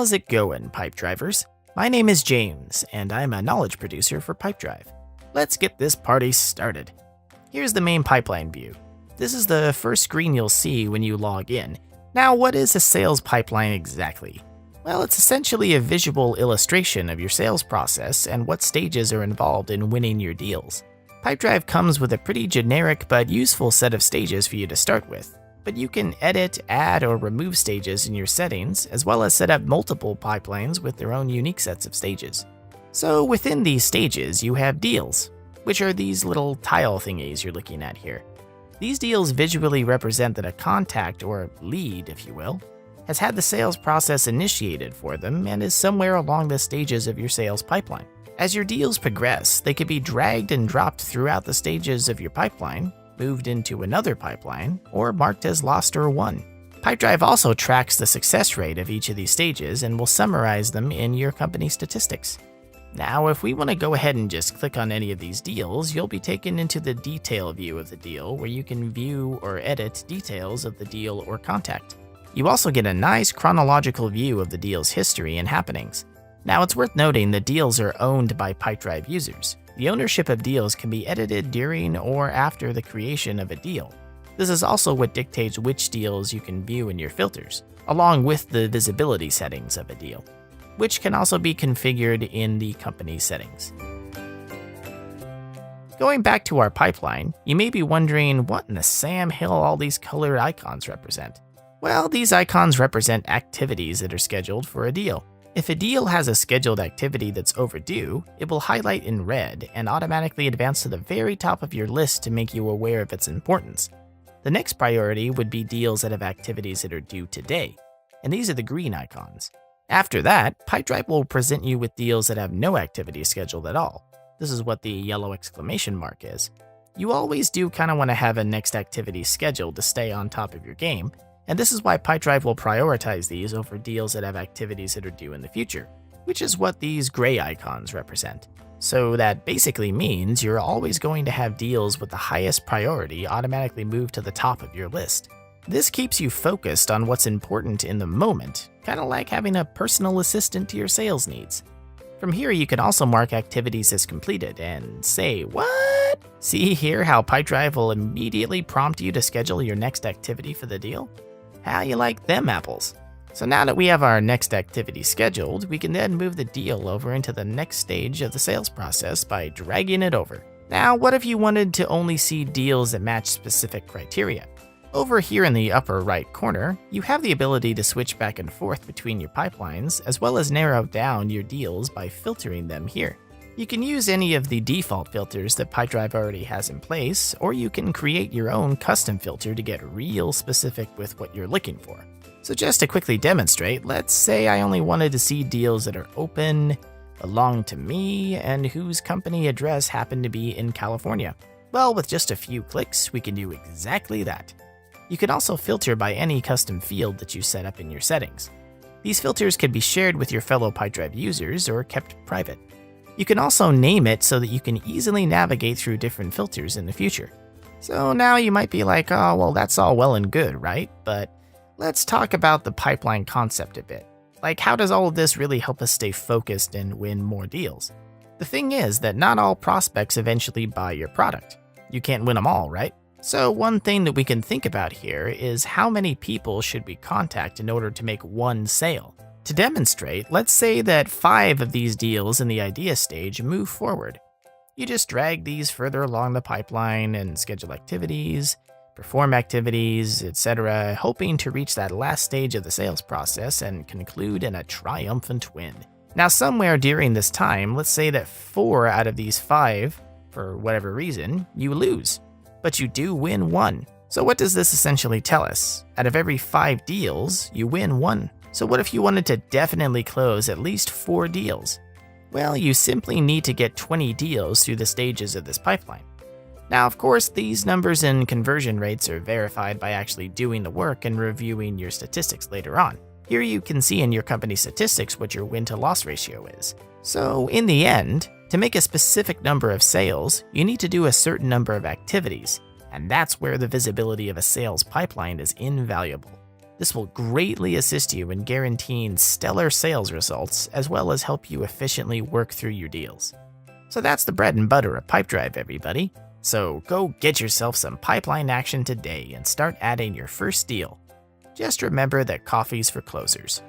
How's it going, pipe drivers? My name is James, and I'm a knowledge producer for Pipedrive. Let's get this party started. Here's the main pipeline view. This is the first screen you'll see when you log in. Now, what is a sales pipeline exactly? Well, it's essentially a visual illustration of your sales process and what stages are involved in winning your deals. Pipedrive comes with a pretty generic but useful set of stages for you to start with, but you can edit, add, or remove stages in your settings, as well as set up multiple pipelines with their own unique sets of stages. So within these stages, you have deals, which are these little tile thingies you're looking at here. These deals visually represent that a contact, or lead if you will, has had the sales process initiated for them and is somewhere along the stages of your sales pipeline. As your deals progress, they can be dragged and dropped throughout the stages of your pipeline, moved into another pipeline, or marked as lost or won. Pipedrive also tracks the success rate of each of these stages and will summarize them in your company statistics. Now, if we want to go ahead and just click on any of these deals, you'll be taken into the detail view of the deal, where you can view or edit details of the deal or contact. You also get a nice chronological view of the deal's history and happenings. Now, it's worth noting that deals are owned by Pipedrive users. The ownership of deals can be edited during or after the creation of a deal. This is also what dictates which deals you can view in your filters, along with the visibility settings of a deal, which can also be configured in the company settings. Going back to our pipeline, you may be wondering what in the Sam Hill all these colored icons represent. Well, these icons represent activities that are scheduled for a deal. If a deal has a scheduled activity that's overdue, it will highlight in red and automatically advance to the very top of your list to make you aware of its importance. The next priority would be deals that have activities that are due today, and these are the green icons. After that, Pipedrive will present you with deals that have no activity scheduled at all. This is what the yellow exclamation mark is. You always do kind of want to have a next activity scheduled to stay on top of your game, and this is why Pipedrive will prioritize these over deals that have activities that are due in the future, which is what these gray icons represent. So that basically means you're always going to have deals with the highest priority automatically move to the top of your list. This keeps you focused on what's important in the moment, kind of like having a personal assistant to your sales needs. From here, you can also mark activities as completed and say, "What?" See here how Pipedrive will immediately prompt you to schedule your next activity for the deal? How you like them apples? So now that we have our next activity scheduled, we can then move the deal over into the next stage of the sales process by dragging it over. Now, what if you wanted to only see deals that match specific criteria? Over here in the upper right corner, you have the ability to switch back and forth between your pipelines, as well as narrow down your deals by filtering them here. You can use any of the default filters that Pipedrive already has in place, or you can create your own custom filter to get real specific with what you're looking for. So just to quickly demonstrate, let's say I only wanted to see deals that are open, belong to me, and whose company address happened to be in California. Well, with just a few clicks, we can do exactly that. You can also filter by any custom field that you set up in your settings. These filters can be shared with your fellow Pipedrive users or kept private. You can also name it so that you can easily navigate through different filters in the future. So now you might be like, oh, well, that's all well and good, right? But let's talk about the pipeline concept a bit. Like, how does all of this really help us stay focused and win more deals? The thing is that not all prospects eventually buy your product. You can't win them all, right? So one thing that we can think about here is how many people should we contact in order to make one sale? To demonstrate, let's say that 5 of these deals in the idea stage move forward. You just drag these further along the pipeline and schedule activities, perform activities, etc., hoping to reach that last stage of the sales process and conclude in a triumphant win. Now, somewhere during this time, let's say that 4 out of these 5, for whatever reason, you lose. But you do win 1. So what does this essentially tell us? Out of every 5 deals, you win 1. So what if you wanted to definitely close at least 4 deals? Well, you simply need to get 20 deals through the stages of this pipeline. Now, of course, these numbers and conversion rates are verified by actually doing the work and reviewing your statistics later on. Here you can see in your company statistics what your win-to-loss ratio is. So in the end, to make a specific number of sales, you need to do a certain number of activities, and that's where the visibility of a sales pipeline is invaluable. This will greatly assist you in guaranteeing stellar sales results as well as help you efficiently work through your deals. So that's the bread and butter of Pipedrive, everybody. So go get yourself some pipeline action today and start adding your first deal. Just remember that coffee's for closers.